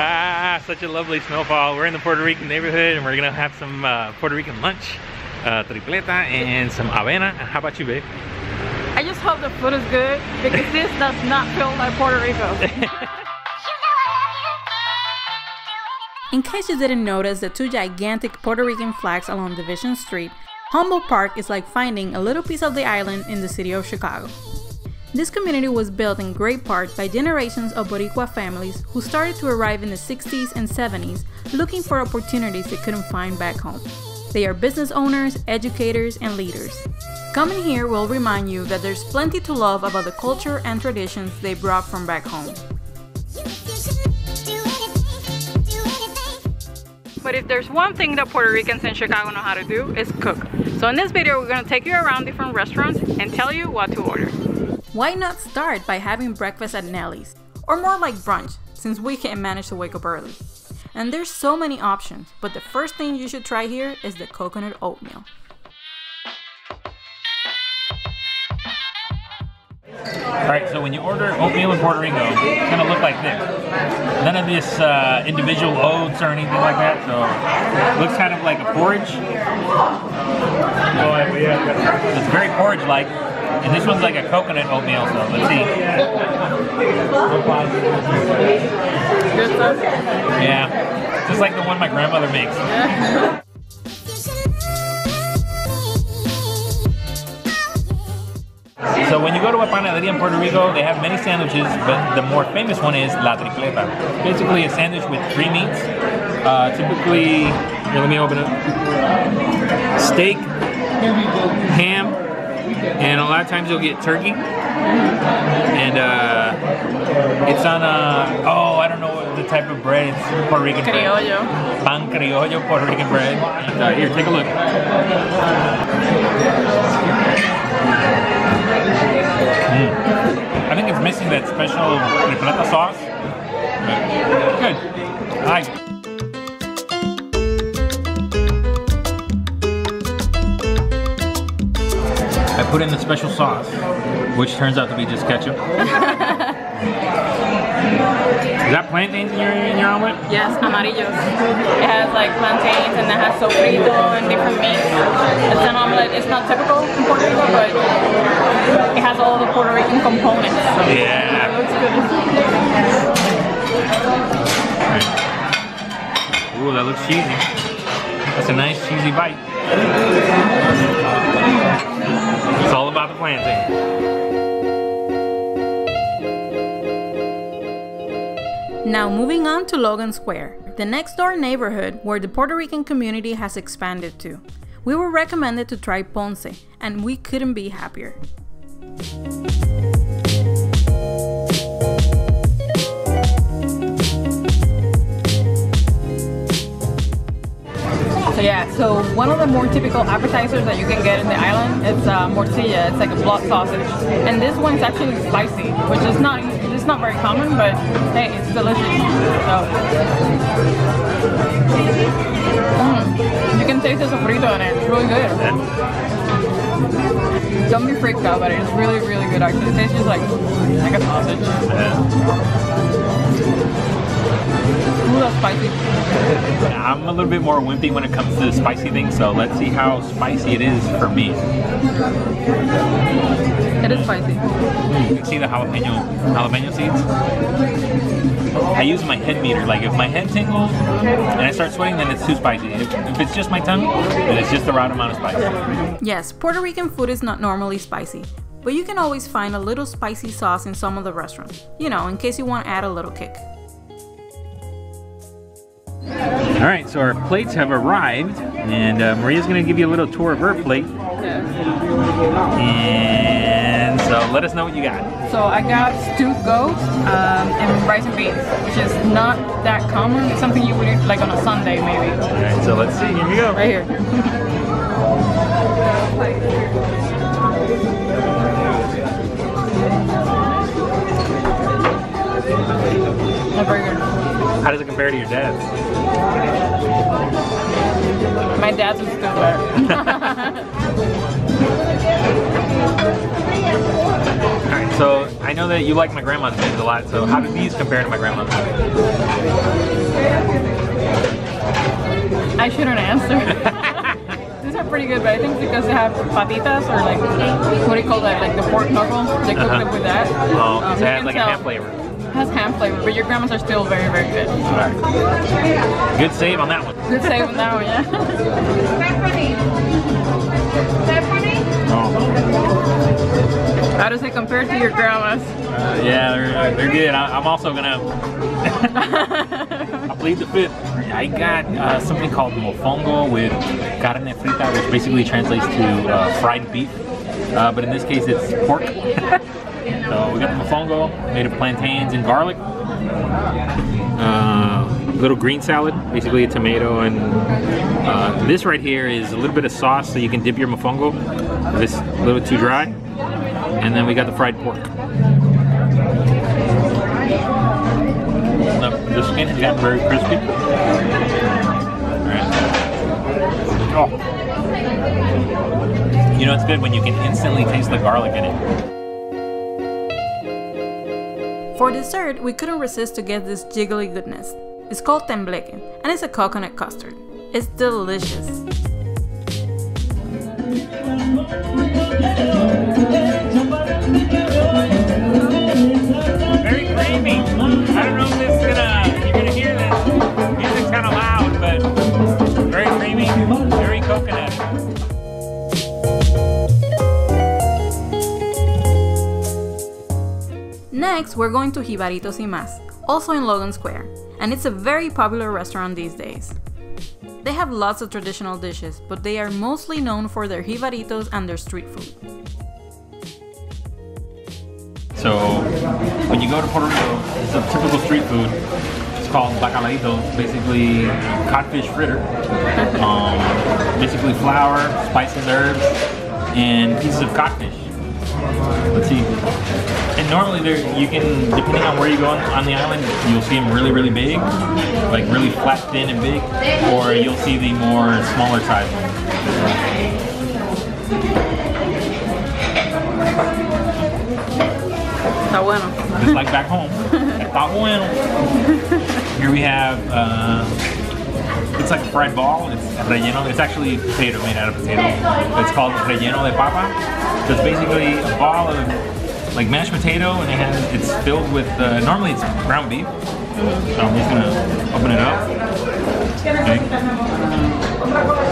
Ah, such a lovely snowfall. We're in the Puerto Rican neighborhood and we're gonna have some Puerto Rican lunch, tripleta and some avena. How about you, babe? I just hope the food is good because this does not feel like Puerto Rico. In case you didn't notice the two gigantic Puerto Rican flags along Division Street, Humboldt Park is like finding a little piece of the island in the city of Chicago. This community was built in great part by generations of Boricua families who started to arrive in the 60s and 70s looking for opportunities they couldn't find back home. They are business owners, educators, and leaders. Coming here will remind you that there's plenty to love about the culture and traditions they brought from back home. But if there's one thing that Puerto Ricans in Chicago know how to do, it's cook. So in this video, we're going to take you around different restaurants and tell you what to order. Why not start by having breakfast at Nellie's? Or more like brunch, since we can't manage to wake up early. And there's so many options, but the first thing you should try here is the coconut oatmeal. Alright, so when you order oatmeal in Puerto Rico, it's going to look like this. None of this individual oats or anything like that, so it looks kind of like a porridge. It's very porridge-like, and this one's like a coconut oatmeal, so let's see. Good stuff? Yeah, just like the one my grandmother makes. So when you go to a panaderia in Puerto Rico, they have many sandwiches, but the more famous one is la tripleta. Basically a sandwich with 3 meats. Typically, here, let me open it. Steak, ham, and a lot of times you'll get turkey. And it's on oh, I don't know what the type of bread. It's Puerto Rican bread. Criollo. Pan criollo, Puerto Rican bread. And, here, take a look. I think it's missing that special tripleta sauce. But good. I like it. I put in the special sauce, which turns out to be just ketchup. Is that plantains in your omelet? Yes, amarillos. It has like plantains and it has sofrito and different meats. It's an omelet. It's not typical in Puerto Rico, but it has all the Puerto Rican components. So yeah. It looks good. Right. Ooh, that looks cheesy. That's a nice cheesy bite. It's all about the plantain. Now moving on to Logan Square, the next door neighborhood where the Puerto Rican community has expanded to. We were recommended to try ponce, and we couldn't be happier. So one of the more typical appetizers that you can get in the island is morcilla. It's like a blood sausage, and this one's actually spicy, which is not very common, but hey, it's delicious. So you can taste the sofrito in it. It's really good. Don't be freaked out, but it's really good. Actually, it tastes just like a sausage. Ooh, that's spicy. I'm a little bit more wimpy when it comes to spicy things, so let's see how spicy it is for me. It is spicy. You can see the jalapeno seeds. I use my head meter. Like if my head tingles and I start sweating, then it's too spicy. If it's just my tongue, then it's just the right amount of spice. Yes, Puerto Rican food is not normally spicy, but you can always find a little spicy sauce in some of the restaurants. You know, in case you want to add a little kick. Alright, so our plates have arrived, and Maria's going to give you a little tour of her plate. And so let us know what you got. So I got stewed goat and rice and beans, which is not that common. It's something you would eat like on a Sunday maybe. Alright, so let's see. Here we go. Right here. Not very good. How does it compare to your dad's? My dad's is still better. Alright, so I know that you like my grandma's beans a lot, so how do these compare to my grandma's beans? I shouldn't answer. These are pretty good, but I think because they have patitas or like, what do you call that? Like the pork knuckle. They cook them with that. Oh, so it has like a ham flavor. It has ham flavor, but your grandmas are still very, very good. Right. Good save on that one. Good save on that one, yeah. Oh. How does it compare to your grandma's? Yeah, they're good. I'm also gonna I plead the fifth. I got something called mofongo with carne frita, which basically translates to fried beef. But in this case, it's pork. So we got the mofongo made of plantains and garlic. Little green salad, basically a tomato, and this right here is a little bit of sauce so you can dip your mofongo. This a little too dry. And then we got the fried pork. The skin has gotten very crispy. Alright. Oh. You know it's good when you can instantly taste the garlic in it. For dessert, we couldn't resist to get this jiggly goodness. It's called tembleque, and it's a coconut custard. It's delicious. Very creamy. I don't know if this is you're gonna hear this. Music's kind of loud, but very creamy, very coconut. Next, we're going to Jibaritos y Más, also in Logan Square, and it's a very popular restaurant these days. They have lots of traditional dishes, but they are mostly known for their jibaritos and their street food. So, when you go to Puerto Rico, it's a typical street food. It's called bacalaito, basically codfish fritter. Basically flour, spices, herbs, and pieces of codfish. Let's see. And normally you can, depending on where you go on the island, you'll see them really, really big, like really flat, thin, and big, or you'll see the more smaller size ones. Está bueno. Just like back home. Está bueno. Here we have, it's like a fried ball. It's relleno. It's actually potato, made out of potato. It's called relleno de papa. So it's basically a ball of like mashed potato, and it's filled with, normally it's ground beef. So I'm just gonna open it up. Okay.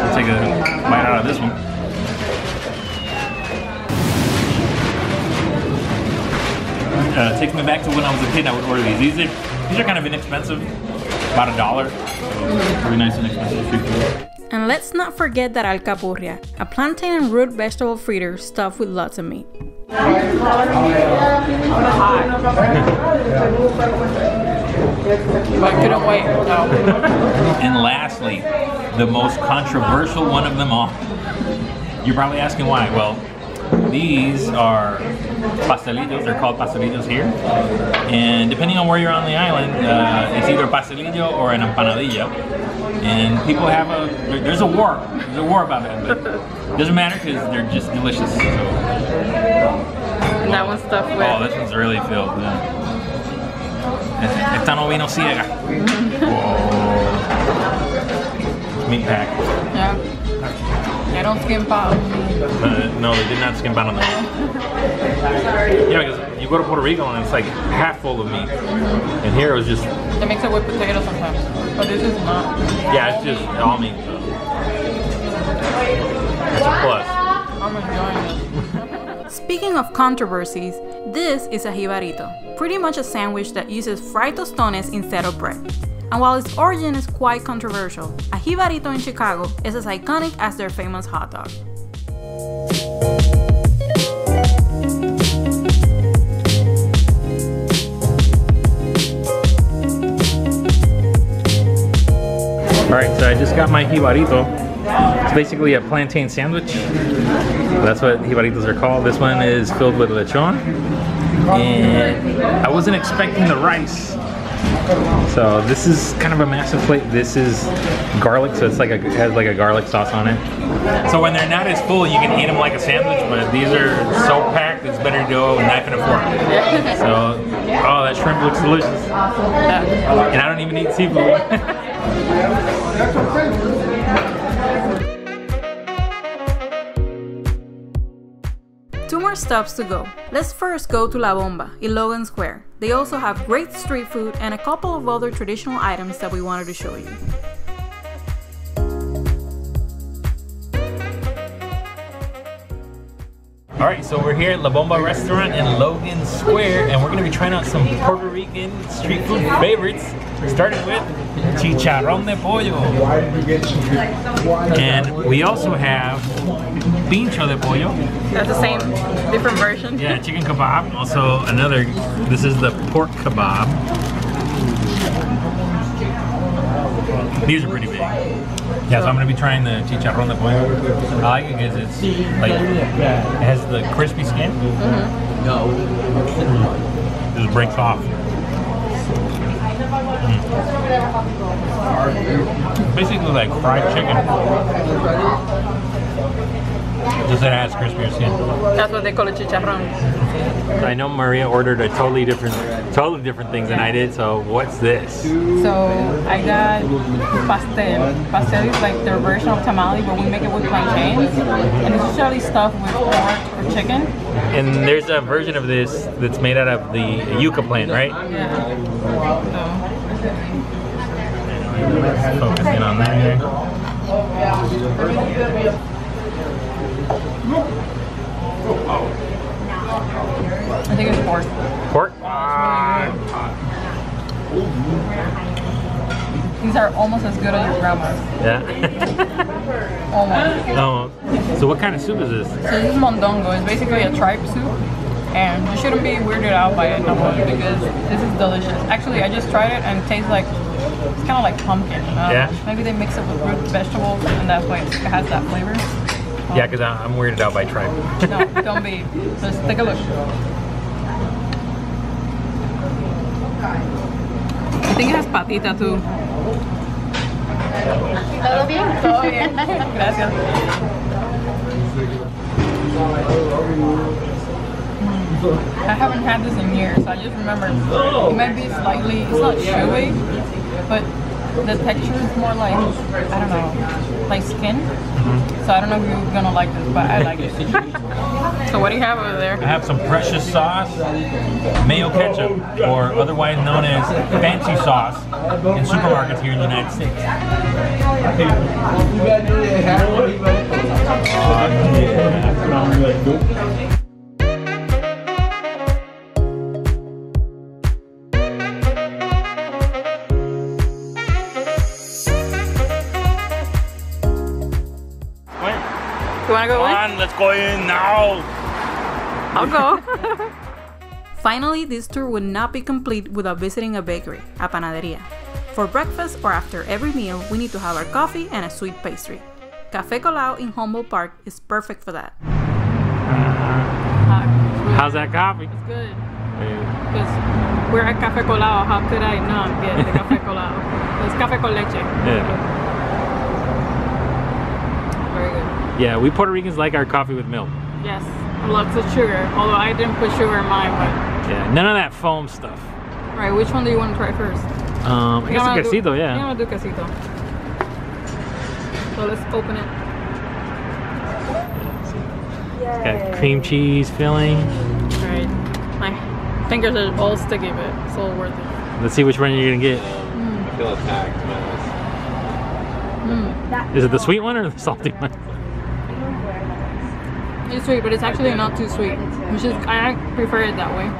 I'll take a bite out of this one. Takes me back to when I was a kid. I would order these. These are kind of inexpensive, about $1. So pretty nice and inexpensive street food. And let's not forget that alcapurria, a plantain and root vegetable fritter stuffed with lots of meat. I couldn't wait. No. And lastly, the most controversial one of them all. You're probably asking why. Well, these are pastelitos. They're called pastelitos here. And depending on where you're on the island, it's either a pastelillo or an empanadilla. And people have there's a war about that, but it doesn't matter because they're just delicious. So. And that one's stuffed with. Oh, this one's really filled. Yeah. Esta no vino ciega. Whoa. Meat pack. Yeah. They don't skimp out. No, they did not skimp out on that. Yeah, because you go to Puerto Rico and it's like half full of meat. And here it was just... They mix it with potato sometimes. But this is not. Yeah, it's just all meat. So. That's a plus. I'm enjoying this. Speaking of controversies, this is a jibarito. Pretty much a sandwich that uses fried tostones instead of bread. And while its origin is quite controversial, a jibarito in Chicago is as iconic as their famous hot dog. Alright, so I just got my jibarito. It's basically a plantain sandwich. That's what jibaritos are called. This one is filled with lechon. And I wasn't expecting the rice. So this is kind of a massive plate. This is garlic, so it's like it has like a garlic sauce on it. So when they're not as full, you can eat them like a sandwich, but these are so packed, it's better to go with a knife and a fork. So, oh, that shrimp looks delicious. And I don't even eat seafood. stops to go. Let's first go to La Bomba in Logan Square. They also have great street food and a couple of other traditional items that we wanted to show you. Alright, so we're here at La Bomba restaurant in Logan Square, and we're going to be trying out some Puerto Rican street food favorites, starting with chicharrón de pollo. And we also have pincho de pollo. That's the same, different version. Yeah, chicken kebab. Also another, this is the pork kebab. These are pretty big. Yeah, so I'm going to be trying the chicharrón de pollo. I like it because it's like, it has the crispy skin. It just breaks off. Basically like fried chicken. Just that it has crispier skin. That's what they call it, chicharrón. I know Maria ordered a totally different things than I did, so what's this? So I got pastel. Pastel is like their version of tamale, but we make it with plantains. And it's usually stuffed with pork or chicken. And there's a version of this that's made out of the yucca plant, right? Yeah. Let's focus in on that here. I think it's pork. Pork? These are almost as good as your grandma's. Yeah. Almost. Oh. So what kind of soup is this? So this is mondongo. It's basically a tripe soup. And you shouldn't be weirded out by it, number one, because this is delicious. Actually, I just tried it and it tastes like, it's kind of like pumpkin. Yeah. Maybe they mix it with root vegetables and that's why it has that flavor. Yeah, because I'm weirded out by tripe. No, don't be. Just take a look. I think it has patita too. ¿Todo bien? Todo bien. Gracias. I haven't had this in years, so I just remember it might be slightly, it's not chewy, but the texture is more like, I don't know, like skin. So I don't know if you're gonna like this, but I like it. So what do you have over there? I have some precious sauce, mayo ketchup, or otherwise known as fancy sauce in supermarkets here in the United States. You wanna go in? Come on, let's go in now. I'll go. Finally, this tour would not be complete without visiting a bakery, a panaderia. For breakfast or after every meal, we need to have our coffee and a sweet pastry. Café Colao in Humboldt Park is perfect for that. How's that coffee? It's good. Because we're at Café Colao, how could I not get the Café Colao? It's café con leche. Yeah. Very good. Yeah, we Puerto Ricans like our coffee with milk. Yes, lots of sugar. Although I didn't put sugar in mine, but Yeah, none of that foam stuff. right. Which one do you want to try first? I guess a quesito, You yeah. want to do quesito. So let's open it. It's got cream cheese filling. Alright. My fingers are all sticky, but it's all worth it. Let's see which one you're gonna get. I feel attacked, man. Is it the sweet one or the salty one? It's sweet, but it's actually not too sweet. Which is, I prefer it that way.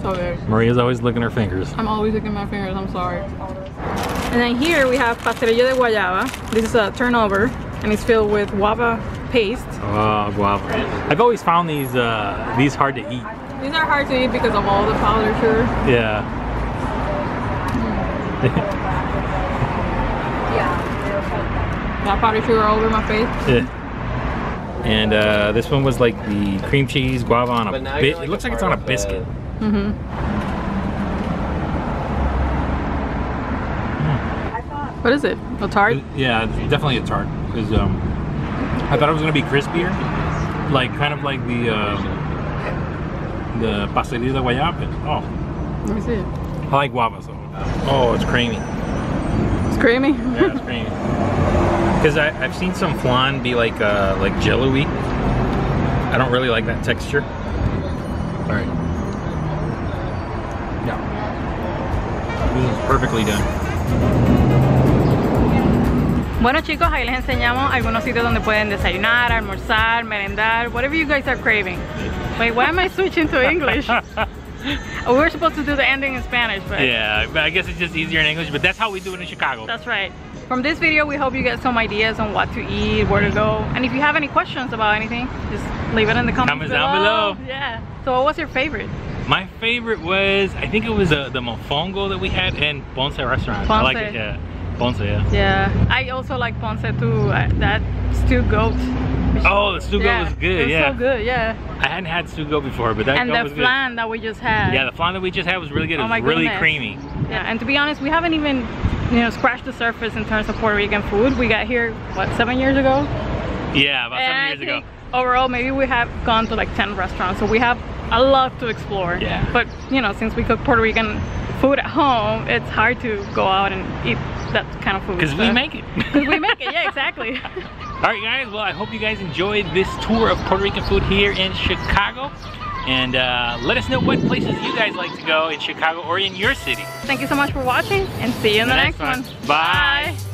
So good. Maria's always licking her fingers. I'm always licking my fingers, I'm sorry. And then here we have pastelillo de guayaba. This is a turnover, and it's filled with guava paste. Oh, guava. I've always found these hard to eat. These are hard to eat because of all the powdered sugar. Yeah. Got powdered sugar all over my face. Yeah. And this one was like the cream cheese guava on a bit. It looks like it's on a biscuit. Mm-hmm. What is it? A tart? Yeah, it's definitely a tart. Because I thought it was gonna be crispier, like kind of like the pastelillo de guayaba. Oh, Let me see it. I like guava, so. Oh, it's creamy. It's creamy? Yeah, it's creamy. Because I've seen some flan be like jello-y, I don't really like that texture. All right. Yeah. This is perfectly done. Bueno chicos, ahí les enseñamos algunos sitios donde pueden desayunar, almorzar, merendar, whatever you guys are craving. Wait, why am I switching to English? We were supposed to do the ending in Spanish, but... Yeah, but I guess it's just easier in English, but that's how we do it in Chicago. That's right. From this video, we hope you get some ideas on what to eat, where to go. And if you have any questions about anything, just leave it in the comments down below. Yeah. So what was your favorite? My favorite was, I think it was the mofongo that we had in Ponce restaurant. Ponce. I like it, yeah. Ponce, yeah. Yeah, I also like Ponce too. That stewed goat. Oh, the stewed goat was good, it was yeah. so good, yeah. I hadn't had stewed goat before, but that and goat was the good. flan that we just had. Yeah, the flan that we just had was really good. It Oh was my really goodness. creamy. Yeah, and to be honest, we haven't even, scratched the surface in terms of Puerto Rican food. We got here, what, 7 years ago? Yeah, about 7 And years ago. Overall, maybe we have gone to like 10 restaurants, so we have a lot to explore. Yeah. But, since we cook Puerto Rican food at home, it's hard to go out and eat that kind of food. Because we make it. Because we make it, yeah, exactly. Alright guys, well I hope you guys enjoyed this tour of Puerto Rican food here in Chicago. And let us know what places you guys like to go in Chicago or in your city. Thank you so much for watching, and see you in the next one. Bye. Bye.